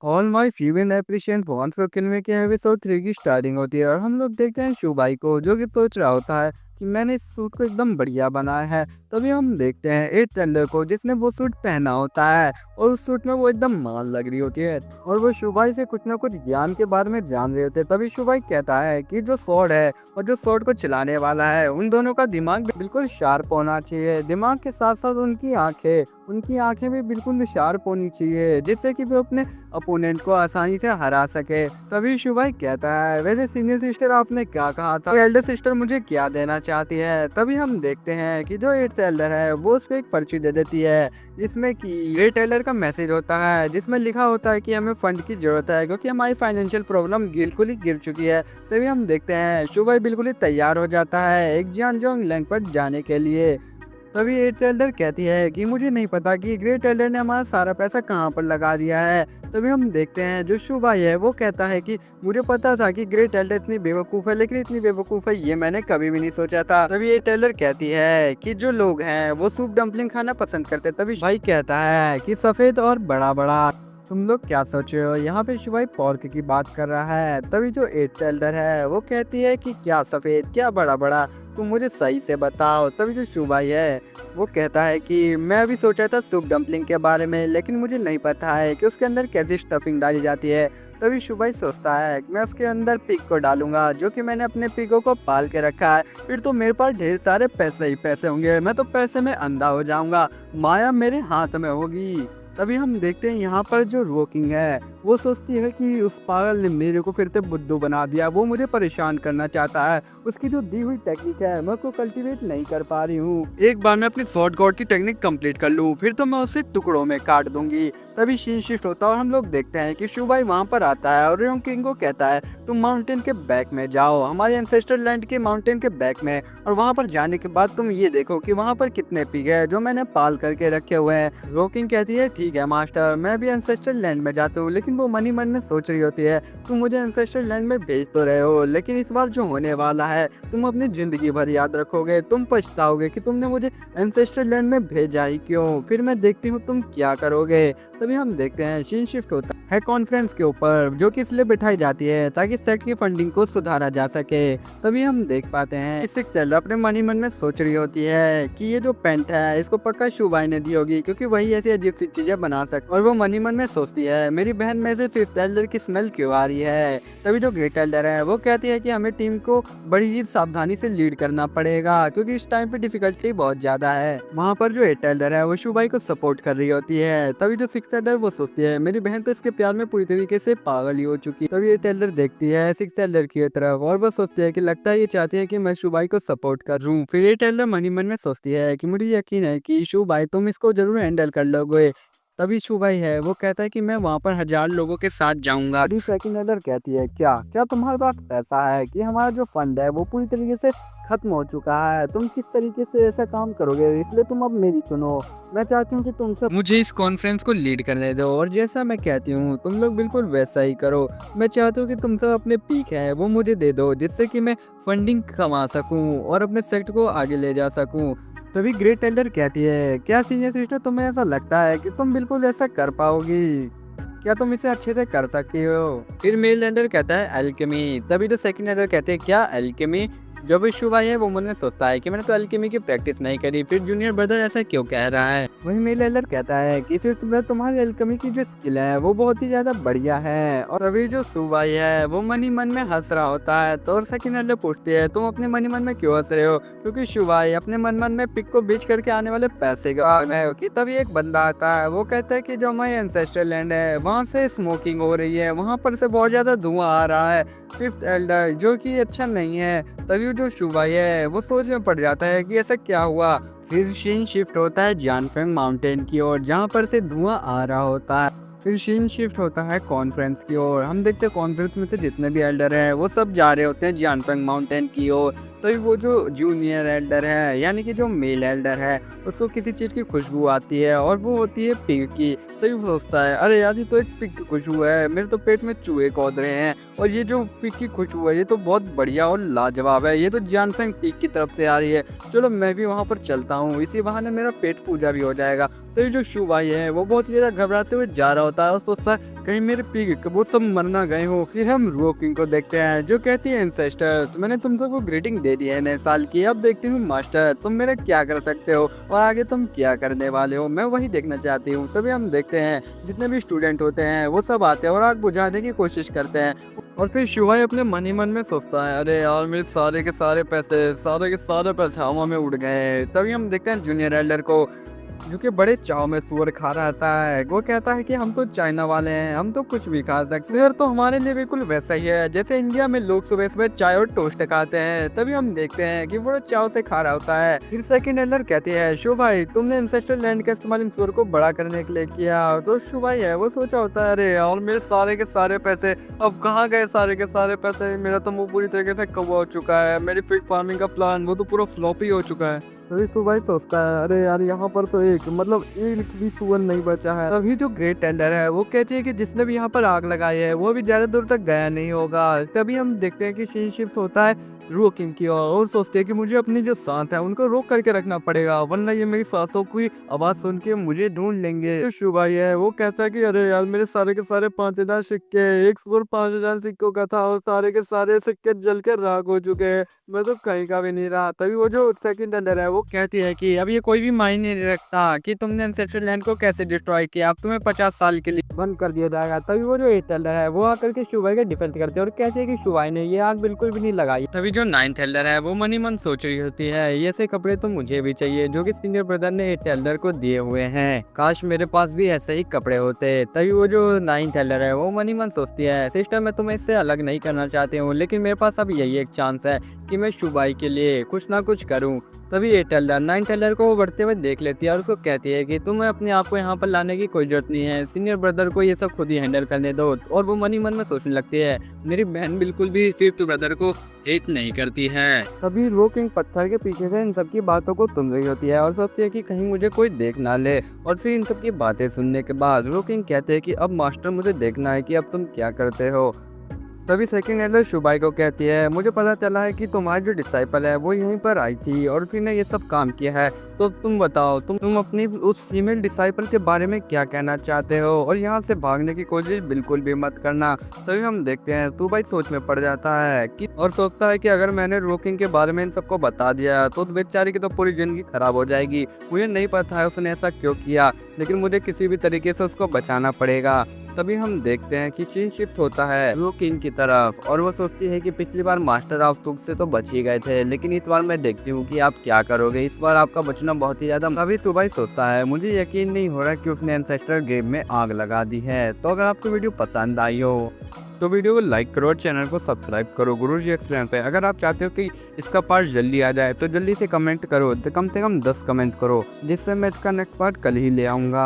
All my female appreciant wants to kill me के episode 3 की starting होती है और हम लोग देखते हैं शुभाई को जो कि सोच रहा होता है कि मैंने इस सूट को एकदम बढ़िया बनाया है। तभी हम देखते हैं एट टेलर को जिसने वो सूट पहना होता है और उस सूट में वो एकदम माल लग रही होती है और वो शुभाई से कुछ ना कुछ ज्ञान के बारे में जान रहे होते हैं। तभी शुभाई कहता है कि जो स्वॉर्ड है और जो स्वॉर्ड को चलाने वाला है उन दोनों का दिमाग बिल्कुल शार्प होना चाहिए। दिमाग के साथ साथ उनकी आंखें भी बिल्कुल शार्प होनी चाहिए जिससे कि वो अपने अपोनेंट को आसानी से हरा सके। तभी शुभाई कहता है वैसे सीनियर सिस्टर आपने क्या कहा था, एल्डर सिस्टर मुझे क्या देना चाहती है। तभी हम देखते हैं कि जो एट एल्डर है वो उसको एक पर्ची दे देती है जिसमें कि ग्रेट एल्डर का मैसेज होता है जिसमें लिखा होता है कि हमें फंड की जरूरत है क्योंकि हमारी फाइनेंशियल प्रॉब्लम बिल्कुल ही गिर चुकी है। तभी हम देखते हैं शुभाई बिल्कुल ही तैयार हो जाता है एक जियानजोंग लैंग पर जाने के लिए। तभी एट एल्डर कहती है कि मुझे नहीं पता कि ग्रेट एल्डर ने हमारा सारा पैसा कहाँ पर लगा दिया है। तभी हम देखते हैं जो शुभाई है वो कहता है कि मुझे पता था कि ग्रेट एल्डर इतनी बेवकूफ़ है लेकिन इतनी बेवकूफ़ है ये मैंने कभी भी नहीं सोचा था। तभी एट एल्डर कहती है कि जो लोग हैं वो सूप डम्पलिंग खाना पसंद करते हैं। तभी भाई कहता है कि सफ़ेद और बड़ा बड़ा। तुम लोग क्या सोच रहे हो, यहाँ पे शिवाई पॉर्क की बात कर रहा है। तभी जो एट एल्डर है वो कहती है कि क्या सफ़ेद क्या बड़ा बड़ा, तुम मुझे सही से बताओ। तभी जो शुभाई है वो कहता है कि मैं अभी सोचा था सूप डम्पलिंग के बारे में लेकिन मुझे नहीं पता है कि उसके अंदर कैसी स्टफिंग डाली जाती है। तभी शुभाई सोचता है कि मैं उसके अंदर पिग को डालूंगा जो कि मैंने अपने पिगों को पाल के रखा है, फिर तो मेरे पास ढेर सारे पैसे ही पैसे होंगे, मैं तो पैसे में अंधा हो जाऊंगा, माया मेरे हाथ में होगी। तभी हम देखते हैं यहाँ पर जो रोकिंग है वो सोचती है कि उस पागल ने मेरे को फिर से बुद्धू बना दिया, वो मुझे परेशान करना चाहता है, उसकी जो दी हुई टेक्निक है मैं उसको कल्टीवेट नहीं कर पा रही हूँ। एक बार मैं अपनी शॉर्ट गॉड की टेक्निक कंप्लीट कर लूँ फिर तो मैं उसे टुकड़ों में काट दूंगी। तभी सीन शिफ्ट होता है और हम लोग देखते हैं कि शुभाई वहाँ पर आता है और किंग को कहता है तुम माउंटेन के बैक में जाओ, हमारे एंसेस्टर लैंड के माउंटेन के बैक में, और वहाँ पर जाने के बाद तुम ये देखो कि वहाँ पर कितने पिग है जो मैंने पाल करके रखे हुए हैं। रोकिंग कहती है ठीक है मास्टर, मैं भी एंसेस्टर लैंड में जाता हूँ। लेकिन वो मनी मन में सोच रही होती है तुम मुझे एंसेस्टर लैंड में भेज तो रहे हो लेकिन इस बार जो होने वाला है तुम अपनी जिंदगी भर याद रखोगे, तुम पछताओगे कि तुमने मुझे एंसेस्टर लैंड में भेजा ही क्यों, फिर मैं देखती हूँ तुम क्या करोगे। तभी हम देखते हैं सीन शिफ्ट होता है कॉन्फ्रेंस के ऊपर जो कि इसलिए बिठाई जाती है ताकि सेट की फंडिंग को सुधारा जा सके। तभी हम देख पाते हैं सिक्स सेल अपने मनी मन में सोच रही होती है कि ये जो पेंट है इसको पक्का शुभाई ने दी होगी क्योंकि वही ऐसी अजीब सी चीजें बना सकती, और वो मनी मन में सोचती है मेरी बहन में से फिफ्थ एल्डर की स्मेल क्यों आ रही है। तभी जो ग्रेट एल्डर है वो कहती है कि हमें टीम को बड़ी ही सावधानी से लीड करना पड़ेगा क्योंकि इस टाइम पे डिफिकल्टी बहुत ज्यादा है। वहाँ पर जो एट एल्डर है वो शुभाई को सपोर्ट कर रही होती है। तभी जो सिक्स एल्डर वो सोचती है मेरी बहन तो इसके प्यार में पूरी तरीके से पागल ही हो चुकी है। तभी एट एल्डर देखती है सिक्स एल्डर की तरफ और वो सोचती है कि लगता है ये चाहती है कि मैं शुभाई को सपोर्ट कर दूं। फिर एट एल्डर मनी मन में सोचती है कि मुझे यकीन है कि शुभाई तुम इसको जरूर हैंडल कर लोगे। तभी शुभाई है वो कहता है कि मैं वहाँ पर 1000 लोगों के साथ जाऊंगा। अभी सेकंड एल्डर कहती है क्या क्या तुम्हारे पास पैसा है कि हमारा जो फंड है वो पूरी तरीके से खत्म हो चुका है, तुम किस तरीके से ऐसा काम करोगे, इसलिए तुम अब मेरी सुनो। मैं चाहती हूँ कि तुमसे मुझे इस कॉन्फ्रेंस को लीड करने दो और जैसा मैं कहती हूँ तुम लोग बिल्कुल वैसा ही करो। मैं चाहती हूँ कि तुम सब अपने पीक है वो मुझे दे दो जिससे कि मैं फंडिंग कमा सकूँ और अपने सेक्ट को आगे ले जा सकूँ। तभी ग्रेट एल्डर कहती है क्या सीनियर सिस्टर तुम्हें ऐसा लगता है कि तुम बिल्कुल ऐसा कर पाओगी, क्या तुम इसे अच्छे से कर सकती हो। फिर मेल एल्डर कहता है एल्केमी। तभी तो सेकंड एल्डर कहते हैं क्या एल्केमी। जो भी शुभाई है वो मन में सोचता है कि मैंने तो एल्केमी की प्रैक्टिस नहीं करी, फिर जूनियर ब्रदर ऐसा क्यों कह रहा है। वही मेल एल्डर कहता है कि फिर तुम्हारी एल्केमी की जो स्किल है वो बहुत ही ज्यादा बढ़िया है। और अभी जो शुभाई है वो मनी मन में हंस रहा होता है तो सेकंड एल्डर पूछती है तुम अपने मनी मन में क्यों हंस रहे हो, क्योंकि शुभाई अपने मन में पिक को बेच करके आने वाले पैसे का है कि तभी एक बंदा आता है वो कहता है कि जो हमारी एंसेस्टर लैंड है वहाँ से स्मोकिंग हो रही है, वहाँ पर से बहुत ज्यादा धुआं आ रहा है फिफ्थ एल्डर, जो कि अच्छा नहीं है। तभी जो शुभाई है वो सोच में पड़ जाता है कि ऐसा क्या हुआ। फिर सीन शिफ्ट होता है जानफेंग माउंटेन की ओर जहाँ पर से धुआं आ रहा होता है। फिर सीन शिफ्ट होता है कॉन्फ्रेंस की ओर, हम देखते हैं कॉन्फ्रेंस में से जितने भी एल्डर हैं वो सब जा रहे होते हैं जानफेंग माउंटेन की ओर। तभी वो जो जूनियर एल्डर है यानी कि जो मेल एल्डर है उसको किसी चीज़ की खुशबू आती है और वो होती है पिग की। तभी वो सोचता है अरे यार ये तो एक पिग की खुशबू है, मेरे तो पेट में चूहे कूद रहे हैं और ये जो पिग की खुशबू है ये तो बहुत बढ़िया और लाजवाब है, ये तो जानफेंग पिग की तरफ से आ रही है, चलो मैं भी वहाँ पर चलता हूँ, इसी बहाने मेरा पेट पूजा भी हो जाएगा। तो ये जो शू भाई है वो बहुत ही ज़्यादा घबराते हुए जा रहा होता है और सोचता है कहीं मेरे पिग वो सब मर ना गए हो। फिर हम रोकिंग को देखते हैं जो कहती है एंसेस्टर्स मैंने तुम सबको ग्रीटिंग दे दी है नए साल की, अब देखती हूँ मास्टर तुम मेरा क्या कर सकते हो और आगे तुम क्या करने वाले हो, मैं वही देखना चाहती हूँ। तभी हम देखते हैं जितने भी स्टूडेंट होते हैं वो सब आते हैं और आग बुझाने की कोशिश करते हैं। और फिर शिवाय अपने मन ही मन में सोचता है अरे यार मेरे सारे के सारे पैसे हवा में उड़ गए। तभी हम देखते हैं जूनियर एल्डर को जो कि बड़े चाव में सुअर खा रहता है। वो कहता है कि हम तो चाइना वाले हैं, हम तो कुछ भी खा सकते हैं, तो हमारे लिए बिल्कुल वैसा ही है जैसे इंडिया में लोग सुबह सुबह चाय और टोस्ट खाते हैं। तभी हम देखते हैं कि बड़ा चाव से खा रहा होता है। फिर सेकंड एल्डर कहती है शो भाई तुमने एंसेस्ट्रल लैंड का इस्तेमाल इन सुअर को बड़ा करने के लिए किया। तो शो भाई है वो सोचा होता है अरे और मेरे सारे के सारे पैसे अब कहाँ गए, सारे के सारे पैसे, मेरा तो मुंह पूरी तरीके से कौवा हो चुका है, मेरी फिग फार्मिंग का प्लान वो तो पूरा फ्लॉप ही हो चुका है। तभी तो भाई सोचता है अरे यार यहाँ पर तो एक भी सुअर नहीं बचा है। तभी जो ग्रेट टेंडर है वो कहती है कि जिसने भी यहाँ पर आग लगाई है वो भी ज्यादा दूर तक गया नहीं होगा। तभी हम देखते हैं कि शी शिफ्ट होता है रोकिंग की और सोचते हैं कि मुझे अपनी जो सांस है उनको रोक करके रखना पड़ेगा वरना ये मेरी सांसों की आवाज सुन के मुझे ढूंढ लेंगे। तो शुभाई है वो कहता है कि अरे यार मेरे सारे के सारे 5,000 सिक्के, एक सुअर 5,000 सिक्कों का था और सारे के सारे सिक्के जल के राख हो चुके हैं, मैं तो कहीं का भी नहीं रहा। तभी वो जो सेकंड टेंडर है वो कहती है कि अब ये कोई भी मायने नहीं रखता कि तुमने एंसेस्ट्रल लैंड को कैसे डिस्ट्रॉय किया, अब तुम्हें 50 साल के लिए बंद कर दिया जाएगा। तभी वो जो एट टेंडर है वो आकर के शुभाई का डिफेंस करते हैं और कहते हैं कि शुभाई ने ये आग बिल्कुल भी नहीं लगाई। तभी जो नाइन्थ एल्डर है वो मन ही मन सोच रही होती है ये से कपड़े तो मुझे भी चाहिए जो कि सीनियर ब्रदर ने एट एल्डर को दिए हुए हैं, काश मेरे पास भी ऐसे ही कपड़े होते। तभी वो जो नाइन्थ एल्डर है वो मन ही मन सोचती है सिस्टर मैं तुम्हें इससे अलग नहीं करना चाहती हूँ लेकिन मेरे पास अब यही एक चांस है कि मैं शुभाई के लिए कुछ ना कुछ करूं। तभी एट एल्डर नाइन्थ एल्डर को बढ़ते हुए देख लेती है और उसको कहती है कि तुम्हें अपने आप को यहाँ पर लाने की कोई जरूरत नहीं है, सीनियर ब्रदर को ये सब खुद ही हैंडल करने दो। और वो मन ही मन में सोचने लगती है मेरी बहन बिल्कुल भी फिफ्थ ब्रदर को हेट नहीं करती है। तभी रोकिंग पत्थर के पीछे से इन सबकी बातों को सुन रही होती है और सोचती है कि कहीं मुझे कोई देख ना ले। और फिर इन सबकी बातें सुनने के बाद रोकिंग कहते हैं कि अब मास्टर मुझे देखना है कि अब तुम क्या करते हो। तभी सेकंड एल्डर शुभाई को कहती है मुझे पता चला है कि तुम्हारी जो डिसाइपल है वो यहीं पर आई थी और फिर ने ये सब काम किया है, तो तुम बताओ तुम अपनी उस फीमेल डिसाइपल के बारे में क्या कहना चाहते हो और यहाँ से भागने की कोशिश बिल्कुल भी मत करना। तभी हम देखते हैं तू भाई सोच में पड़ जाता है कि और सोचता है कि अगर मैंने रोकिंग के बारे में इन सबको बता दिया तो बेचारी की तो पूरी जिंदगी खराब हो जाएगी। मुझे नहीं पता है उसने ऐसा क्यों किया लेकिन मुझे किसी भी तरीके से उसको बचाना पड़ेगा। तभी हम देखते हैं कि चीन शिफ्ट होता है रोकिन की तरफ और वो सोचती है कि पिछली बार मास्टर ऑफ तुक से तो बच ही गए थे लेकिन इस बार मैं देखती हूँ कि आप क्या करोगे, इस बार आपका बचना बहुत ही ज्यादा। तभी सुबह सोचता है मुझे यकीन नहीं हो रहा कि उसने एंसेस्टर गेम में आग लगा दी है। तो अगर आपको वीडियो पसंद आई हो तो वीडियो को लाइक करो और चैनल को सब्सक्राइब करो गुरुजी एक्सप्लेन पे। अगर आप चाहते हो कि इसका पार्ट जल्दी आ जाए तो जल्दी से कमेंट करो, तो कम से कम 10 कमेंट करो जिससे मैं इसका नेक्स्ट पार्ट कल ही ले आऊँगा।